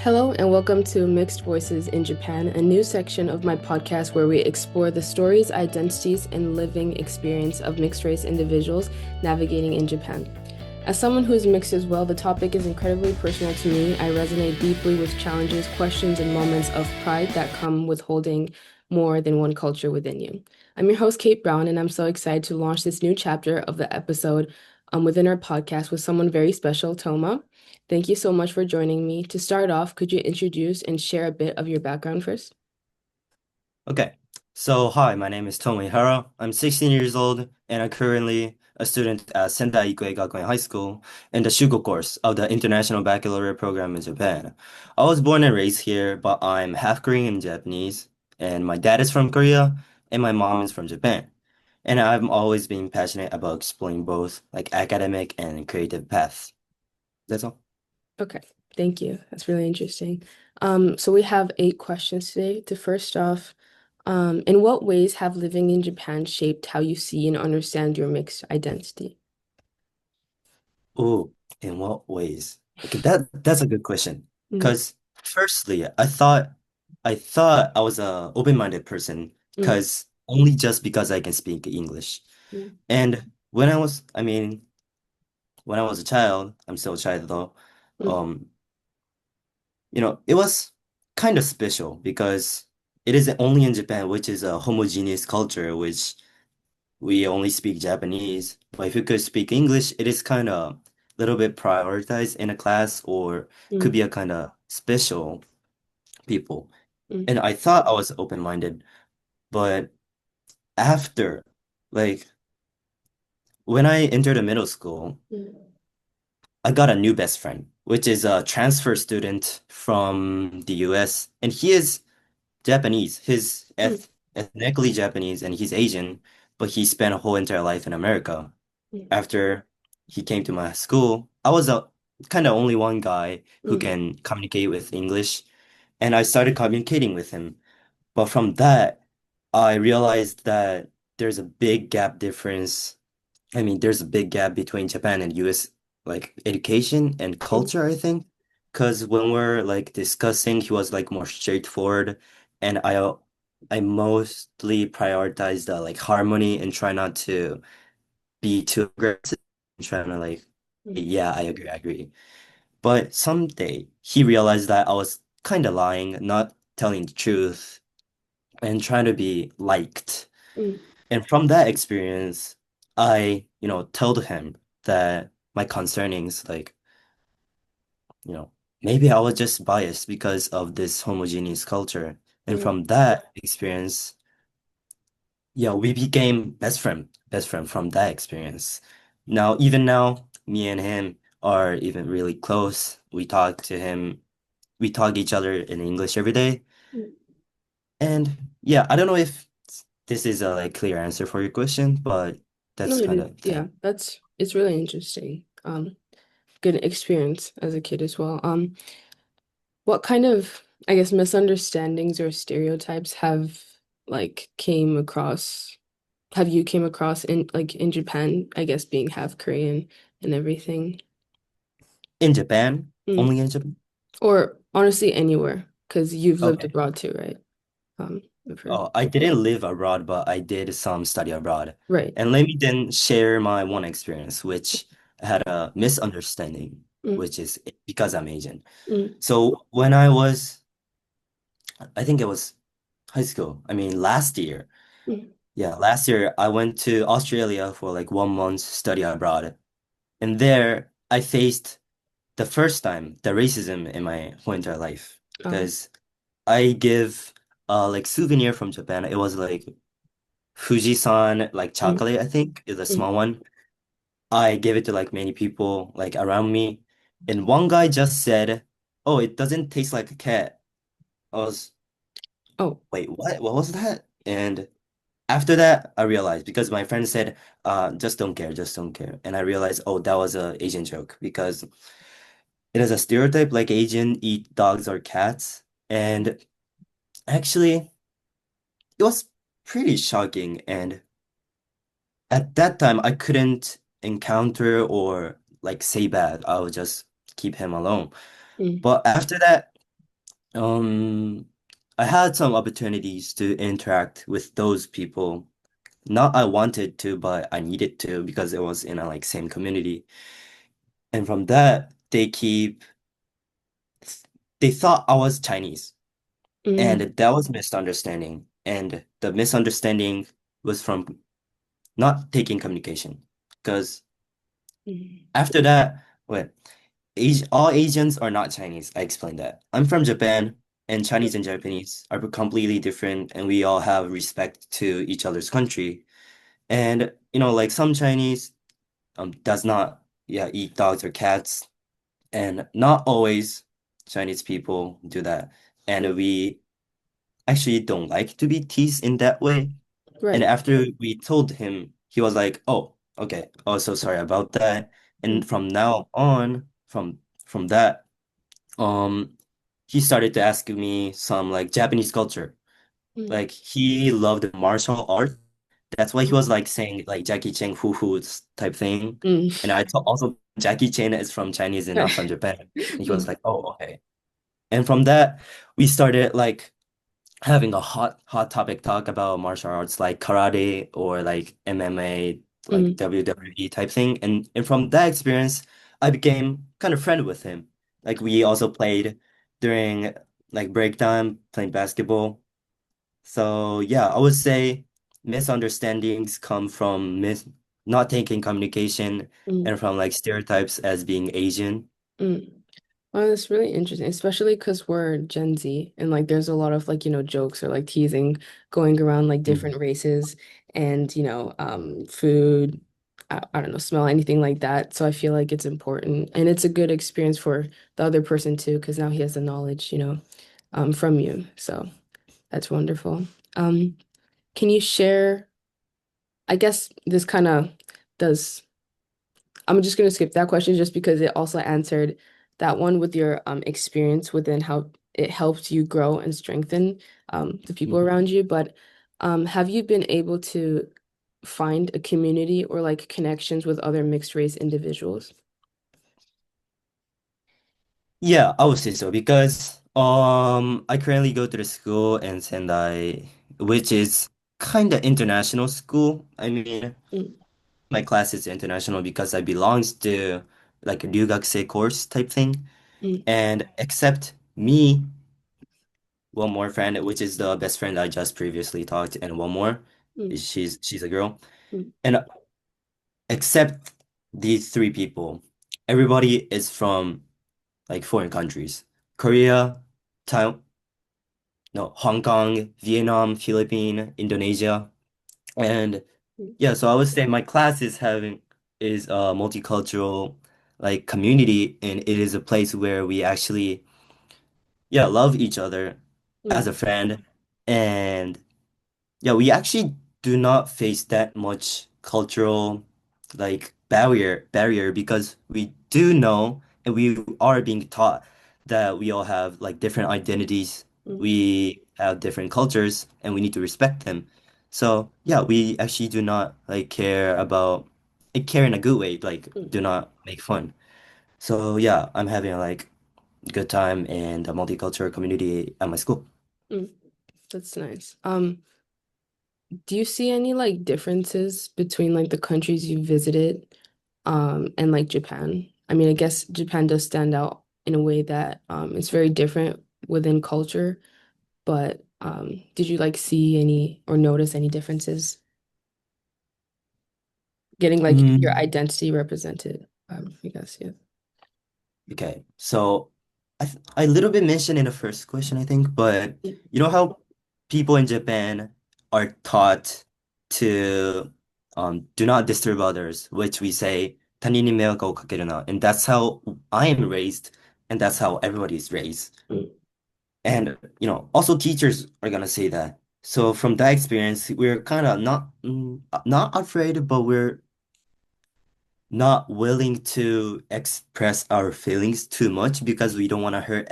Hello, and welcome to Mixed Voices in Japan, a new section of my podcast where we explore the stories, identities, and living experience of mixed race individuals navigating in Japan. As someone who is mixed as well, the topic is incredibly personal to me. I resonate deeply with challenges, questions, and moments of pride that come with holding more than one culture within you. I'm your host, Kate Brown, and I'm so excited to launch this new chapter of the episode within our podcast with someone very special, Toma. Thank you so much for joining me. To start off, could you introduce and share a bit of your background first? Okay, so hi, my name is Toma Ihara. I'm 16 years old and I'm currently a student at Sendai Ikue Gakuen High School in the Shugo course of the International Baccalaureate program in Japan. I was born and raised here, but I'm half Korean and Japanese, and my dad is from Korea and my mom is from Japan. And I've always been passionate about exploring both like academic and creative paths. That's all. Okay, thank you. That's really interesting. So we have 8 questions today. To first off, in what ways have living in Japan shaped how you see and understand your mixed identity? Oh, in what ways? Okay, that's a good question. Mm, Because firstly, I thought I was a open-minded person mm, because only just because I can speak English. mm, And when I was a child, I'm still a child though, mm, um, it was kind of special because it is only in Japan, which is a homogeneous culture, which we only speak Japanese. But if you could speak English, it is kind of a little bit prioritized in a class or could mm, be a kind of special people. mm, And I thought I was open-minded, but after, like, when I entered a middle school, mm, I got a new best friend, which is a transfer student from the US, and he is Japanese. He's mm, ethnically Japanese and he's Asian, but he spent a whole entire life in America. mm, After he came to my school, I was a kind of only one guy who mm, can communicate with English, and I started communicating with him. But from that, I realized that there's a big gap difference. I mean, there's a big gap between Japan and US, like education and mm, culture, I think. Because when we're like discussing, he was like more straightforward, and I mostly prioritized like harmony and try not to be too aggressive and trying to like, mm, yeah, I agree. But someday he realized that I was kind of lying, not telling the truth, and trying to be liked. mm, And from that experience, I told him that my concernings, like, you know, maybe I was just biased because of this homogeneous culture. And mm, from that experience, yeah, we became best friend from that experience. Even now, me and him are even really close. We talk to each other in English every day. mm. And yeah, I don't know if this is a like clear answer for your question, but No, that's it kind is. of Yeah, thing. it's really interesting. Good experience as a kid as well. What kind of, I guess, misunderstandings or stereotypes have you came across in Japan, I guess being half Korean and everything? In Japan, Mm. only in Japan. Or honestly anywhere, because you've lived Okay. abroad too, right? I've heard. Oh, I didn't live abroad, but I did some study abroad. Right. And let me then share my one experience, which had a misunderstanding, Mm, which is because I'm Asian. mm, So I think it was high school. I mean, last year. mm. Yeah, last year I went to Australia for like 1 month study abroad. And there I faced the first time the racism in my whole entire life. Oh. Because I give like souvenir from Japan. It was like Fujisan like Mm, chocolate, I think, is a mm. small one. I gave it to like many people like around me. And one guy just said, "Oh, it doesn't taste like a cat." I was, Oh. wait, what? What was that? And after that, I realized because my friend said, just don't care, just don't care. And I realized, oh, that was a Asian joke because it is a stereotype like Asian eat dogs or cats. And actually, it was pretty shocking. And at that time, I couldn't encounter or like say bad. I would just keep him alone. Mm, But after that, Um, I had some opportunities to interact with those people. Not I wanted to, but I needed to because it was in a like same community. And from that, they thought I was Chinese, and Mm, that was misunderstanding. And the misunderstanding was from not taking communication. Because mm, after that, wait, all Asians are not Chinese. I explained that. I'm from Japan, and Chinese and Japanese are completely different, and we all have respect to each other's country. And like some Chinese does not eat dogs or cats, and not always Chinese people do that. And mm. we actually don't like to be teased in that way. And Right. after we told him, he was like, "Oh, okay. Oh, so sorry about that." And Mm, from now on, from that, um, he started to ask me some like Japanese culture. mm, Like he loved martial art. That's why he was mm, like saying like Jackie Chan hoo hoo type thing. mm. And I told also Jackie Chan is from Chinese and not from Japan. And he was Mm, like, "Oh, okay." And from that, we started like having a hot topic talk about martial arts like karate or like MMA, like mm, WWE type thing. And from that experience, I became kind of friend with him. Like we also played during like break time, playing basketball. So yeah, I would say misunderstandings come from not taking communication mm, and from like stereotypes as being Asian. mm. Well, that's really interesting, especially because we're Gen Z and like there's a lot of like, jokes or like teasing going around like Mhm. different races and, food, I don't know, smell, anything like that. So I feel like it's important and it's a good experience for the other person too, because now he has the knowledge, from you. So that's wonderful. Um, can you share, I guess this kind of does. I'm just going to skip that question just because it also answered that one with your experience within how it helped you grow and strengthen the people Mhm. around you. But have you been able to find a community or like connections with other mixed race individuals? Yeah, I would say so because I currently go to the school in Sendai, which is kind of international school. I mean, Mm, my class is international because I belongs to like a ryugakusei course type thing. mm, And except me, one more friend, which is the best friend I just previously talked, and one more, mm, she's a girl. mm, And except these three people, everybody is from like foreign countries. Korea, Taiwan, no, Hong Kong, Vietnam, Philippines, Indonesia. And mm, yeah, so I would say my class is a multicultural like community, and it is a place where we actually love each other as mm, a friend. And yeah, we actually do not face that much cultural like barrier because we do know and we are being taught that we all have like different identities, mm, we have different cultures, and we need to respect them. So yeah, we actually do not like care in a good way, like mm, do not make fun. So yeah, I'm having a like good time in the multicultural community at my school. mm. That's nice. Do you see any like differences between like the countries you visited and like Japan? I mean, I guess Japan does stand out in a way that it's very different within culture, but did you like see any or notice any differences getting like your Mm. identity represented? I guess, yeah. Okay, so I little bit mentioned in the first question, I think, but Mm, you know how people in Japan are taught to do not disturb others, which we say 他人に迷惑をかけるな, and that's how I am raised, and that's how everybody is raised. mm, And also teachers are gonna say that. So from that experience, we're kind of not afraid, but we're not willing to express our feelings too much because we don't want to hurt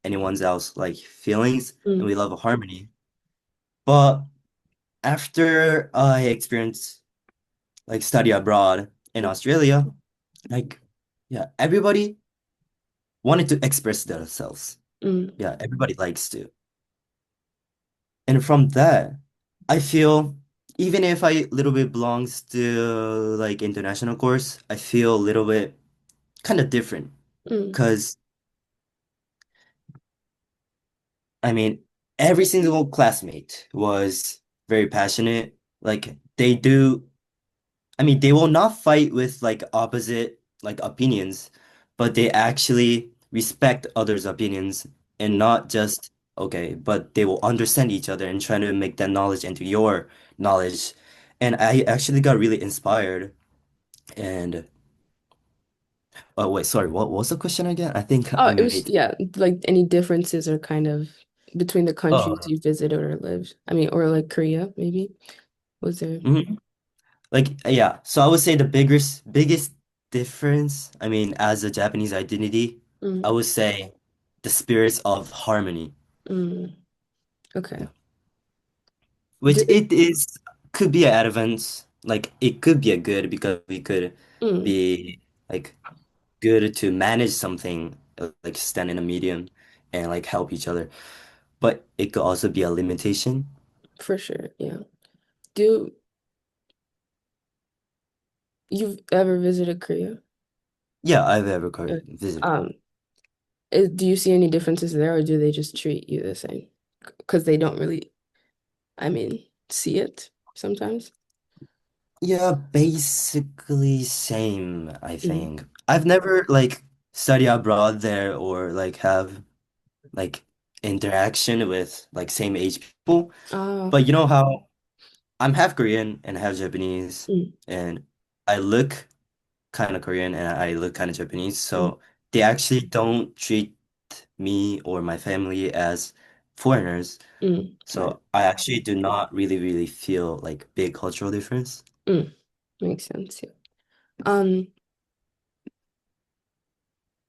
anyone's else like feelings, and we mm, love harmony. But after I experienced like study abroad in mm, Australia, like yeah, everybody wanted to express themselves. Mm, Yeah, everybody likes to. And from that, I feel even if I little bit belongs to like international course, I feel a little bit kind of different mm, because I mean every single classmate was very passionate. Like they do I mean, they will not fight with like opposite like opinions, but they actually respect others' opinions and mm. not just okay, but they will understand each other and try to make that knowledge into your knowledge. And I actually got really inspired. And oh wait, sorry, what was the question again? I think Oh, I it was, made yeah, like any differences or kind of between the countries oh you visited or lived. I mean, or like Korea, maybe. Was there? mhm. Like yeah. So I would say the biggest difference, I mean, as a Japanese identity, I Mm, would say the spirits of harmony. mm, okay. Yeah. Which Did it? it is could be an advance. Like it could be a good because we could Mm, be like good to manage something like stand in a medium and like help each other. But it could also be a limitation. for sure, yeah. Do you've ever visited Korea? Yeah, I've ever Uh, visited. Um, do you see any differences there, or do they just treat you the same? Because they don't really, I mean, see it sometimes. Yeah, basically same, I Mm. think. I've never like studied abroad there or like have like interaction with like same age people. Ah, But you know how I'm half Korean and half Japanese mm, and I look kind of Korean and I look kind of Japanese. mm, So they actually don't treat me or my family as foreigners. right. So I actually do not really feel like big cultural difference. Mm, makes sense, yeah. Um,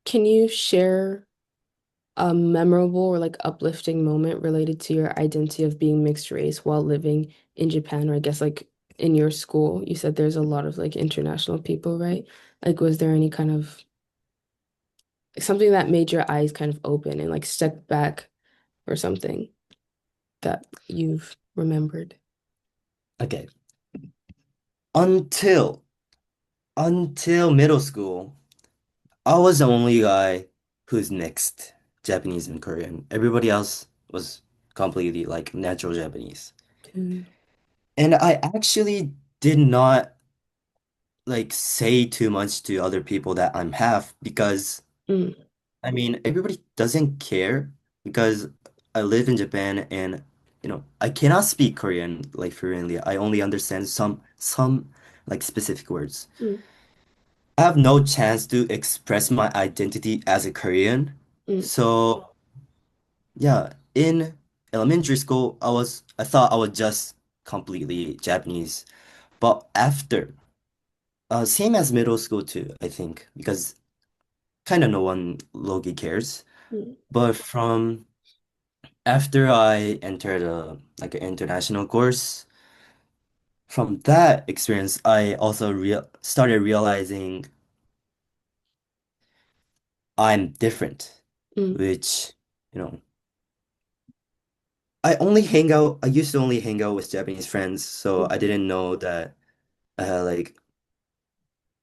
can you share a memorable or like uplifting moment related to your identity of being mixed race while living in Japan, or I guess like in your school? You said there's a lot of like international people, right? Like, was there any kind of something that made your eyes kind of open and like step back or something that you've remembered? Okay. Until until middle school, I was the only guy who's mixed Japanese and Korean. Everybody else was completely like natural Japanese. Mm, And I actually did not like say too much to other people that I'm half because mm, I mean everybody doesn't care because I live in Japan and I cannot speak Korean like fluently. I only understand some like specific words. mm, I have no chance to express my identity as a Korean. mm, So yeah, in elementary school I thought I was just completely Japanese. But after same as middle school too, I think, because kind of no one low-key cares. mm, But from after I entered a like an international course, from that experience, I also started realizing I'm different, mm, which, you know, I used to only hang out with Japanese friends, so mm, I didn't know that like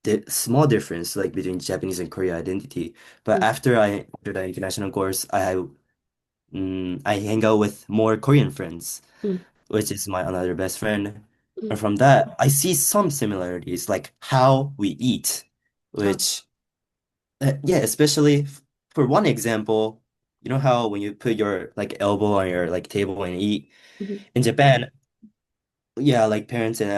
the small difference like between Japanese and Korean identity. But mm, after I entered the international course, I hang out with more Korean friends, mm, which is my another best friend. And mm. from that, I see some similarities, like how we eat, Ah, which, yeah, especially for one example, you know how when you put your like elbow on your like table and eat mhm, in Japan, yeah, like parents and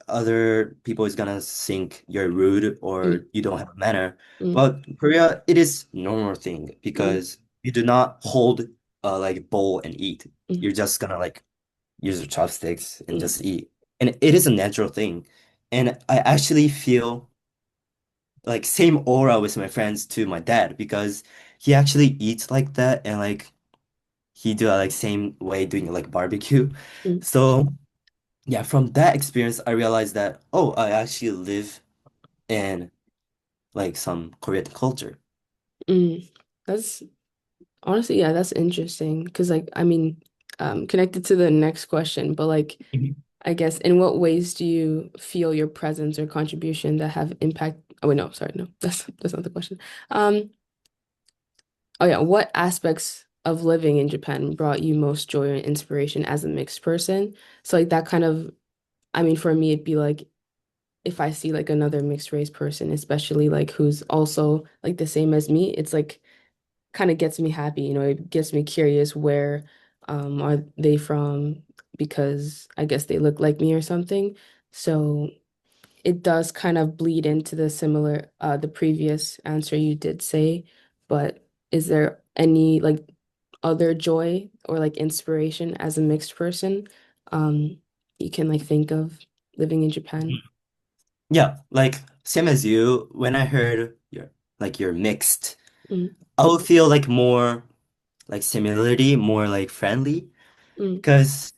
other people is gonna think you're rude mm, or you don't have a manner. mm, But Korea, it is normal thing mm, because you do not hold a like bowl and eat. mm, You're just gonna like use your chopsticks and mm, just eat. And it is a natural thing. And I actually feel like same aura with my friends to my dad because he actually eats like that and like he do like same way doing like barbecue. mm, So yeah, from that experience, I realized that, oh, I actually live in like some Korean culture. mm. That's Honestly, yeah, that's interesting because like I mean, connected to the next question, but like Mhm. I guess in what ways do you feel your presence or contribution that have impact? Oh wait, no, sorry, no, that's not the question. Um, oh yeah, what aspects of living in Japan brought you most joy and inspiration as a mixed person? So like that kind of, I mean, for me, it'd be like if I see like another mixed race person, especially like who's also like the same as me, it's like kind of gets me happy, it gets me curious where are they from because I guess they look like me or something. So it does kind of bleed into the previous answer you did say, but is there any like other joy or like inspiration as a mixed person um you can like think of living in Japan? Yeah, like same as you, when I heard you're mixed, Mm, I would feel like more like similarity, more like friendly, mm, because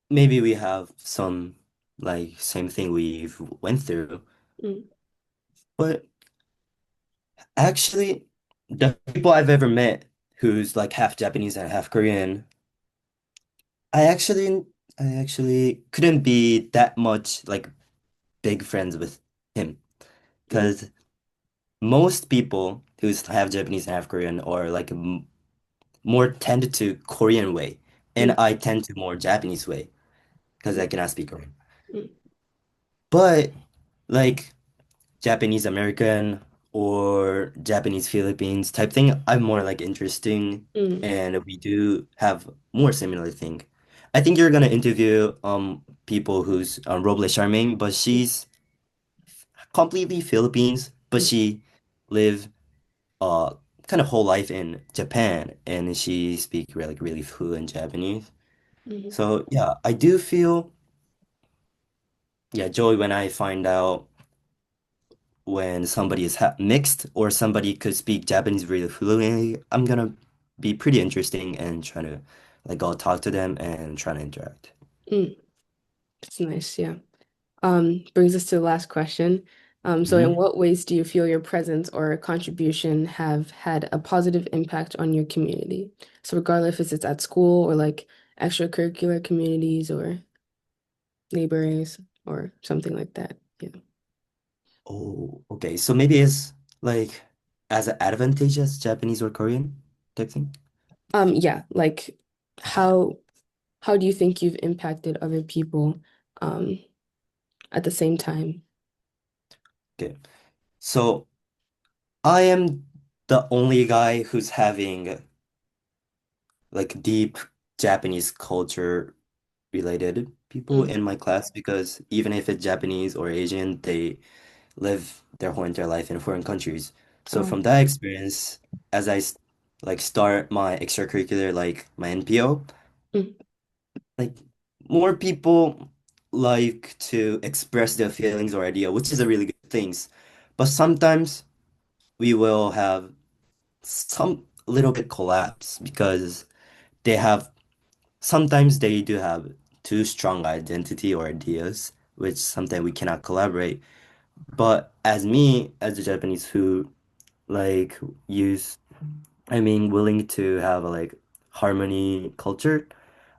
maybe we have some like same thing we've went through. mm, But actually, the people I've ever met who's like half Japanese and half Korean, I actually I actually couldn't be that much like big friends with him. mm, Because most people who's half Japanese and half Korean are like m more tend to Korean way, and mm, I tend to more Japanese way because mm, I cannot speak Korean. mm, But like Japanese American or Japanese Philippines type thing, I'm more like interesting, mm, and we do have more similar thing. I think you're gonna interview people who's Roble Charmaine, but she's completely Philippines, but mm, she lived uh kind of whole life in Japan, and she speak really fluent Japanese. mm, So yeah, I do feel joy when I find out when somebody is ha mixed or somebody could speak Japanese really fluently. I'm gonna be pretty interesting and trying to like go talk to them and try to interact. mm. It's nice, yeah. Brings us to the last question. So in Hmm. what ways do you feel your presence or contribution have had a positive impact on your community? So regardless if it's at school or like extracurricular communities or neighbors or something like that. Yeah. Oh, okay. So maybe it's like as an advantage as Japanese or Korean type thing. Yeah, like how how do you think you've impacted other people um at the same time? Okay. So I am the only guy who's having like deep Japanese culture related people Mm. in my class because even if it's Japanese or Asian, they live their whole entire life in foreign countries. So Oh. from that experience, as like start my extracurricular, like my NPO, Mm, like more people like to express their feelings or idea, which is a really good things. But sometimes we will have some little bit collapse because they have sometimes they do have too strong identity or ideas, which sometimes we cannot collaborate. But as me, as a Japanese who like use, I mean, willing to have a like harmony culture,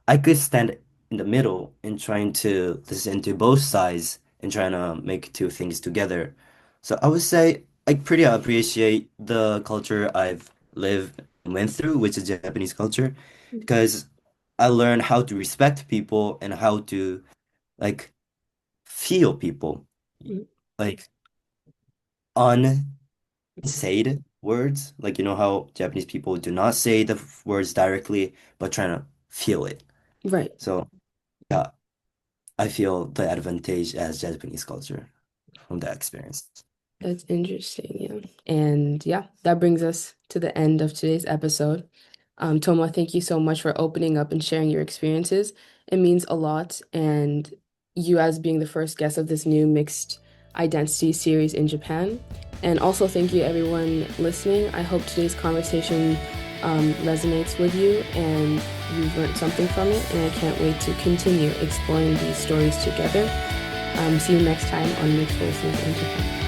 I could stand in the middle and trying to listen to both sides and trying to make two things together. So I would say I pretty appreciate the culture I've lived and went through, which is Japanese culture, mm, because I learned how to respect people and how to like feel people. mm. Like unsaid words, like you know how Japanese people do not say the words directly, but trying to feel it. Right. So yeah, I feel the advantage as Japanese culture from that experience. That's interesting, yeah. And yeah, that brings us to the end of today's episode. Toma, thank you so much for opening up and sharing your experiences. It means a lot. And you, as being the first guest of this new mixed identity series in Japan. And also, thank you, everyone listening. I hope today's conversation resonates with you and you've learned something from it. And I can't wait to continue exploring these stories together. See you next time on Mixed Voices in Japan.